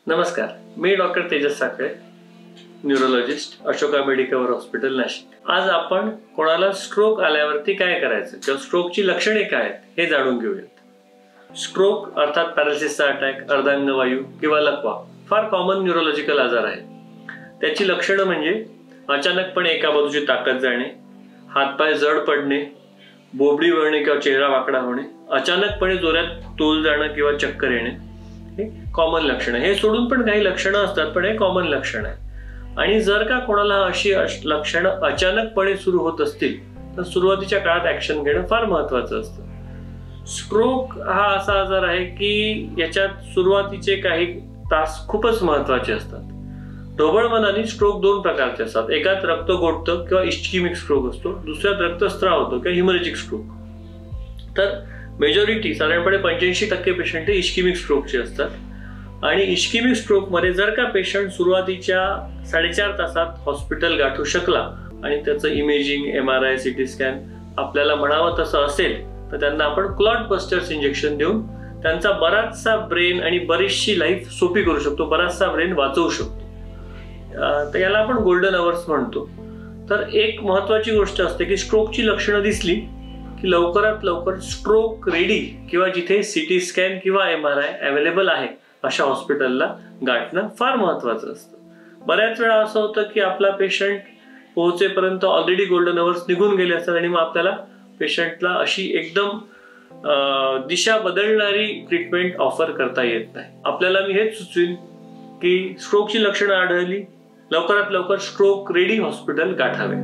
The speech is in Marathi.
नमस्कार, मी doctor Tejas Sakhale, neurologist, Ashoka medical hospital, Nashik. आज आपण कोणाला स्ट्रोक आल्यावरती काय करायचं किंवा स्ट्रोकची लक्षणे काय आहेत हे जाणून घेऊयात। स्ट्रोक अर्थात पॅरालिसिसचा अटॅक, अर्धांगवायू किंवा लकवा फार कॉमन न्यूरोलॉजिकल आजार आहे। त्याची लक्षणं म्हणजे अचानकपणे एका बाजूची ताकद जाणे, हातपाय जड पडणे, बोबडी वळणे किंवा चेहरा वाकडा होणे, अचानकपणे जोरात तोल जाणं किंवा चक्कर येणे, हे कॉमन लक्षणं। हे सोडून पण काही लक्षणं असतात, पण हे कॉमन लक्षण आहे। आणि जर का कोणाला अशी लक्षणं अचानकपणे सुरू होत असतील तर सुरुवातीच्या काळात ऍक्शन घेणं फार महत्वाचं असतं। स्ट्रोक हा असा आजार आहे की याच्यात सुरुवातीचे काही तास खूपच महत्वाचे असतात। ढोबळ मनाने स्ट्रोक दोन प्रकारचे असतात, एकात रक्त गोठतं किंवा इस्केमिक स्ट्रोक असतो, दुसऱ्यात रक्तस्राव होतो किंवा हिमोरेजिक स्ट्रोक। तर मेजॉरिटी साधारणपणे 85% पेशंट हे इस्केमिक स्ट्रोकचे असतात। आणि इस्केमिक स्ट्रोक मध्ये जर का पेशंट सुरुवातीच्या 4.5 तासात हॉस्पिटल गाठू शकला आणि त्याचं इमेजिंग, MRI, CT स्कॅन आपल्याला म्हणावं तसं असेल तर त्यांना आपण क्लॉट बस्टर्स इंजेक्शन देऊन त्यांचा बराचसा ब्रेन आणि बरीचशी लाईफ सोपी करू शकतो, बराचसा ब्रेन वाचवू शकतो। तर याला आपण गोल्डन अवर्स म्हणतो। तर एक महत्वाची गोष्ट असते की स्ट्रोकची लक्षणं दिसली की लवकरात लवकर स्ट्रोक रेडी किंवा जिथे CT स्कॅन किंवा MRI अवेलेबल आहे अशा हॉस्पिटलला गाठणं फार महत्वाचं असतं। बऱ्याच वेळा असं होतं की आपला पेशंट पोहोचेपर्यंत ऑलरेडी गोल्डन अवर्स निघून गेले असतात आणि मग आपल्याला पेशंटला अशी एकदम दिशा बदलणारी ट्रीटमेंट ऑफर करता येत नाही। आपल्याला मी हेच सुचवीन की स्ट्रोकची लक्षणं आढळली लवकरात लवकर स्ट्रोक रेडी हॉस्पिटल गाठावे।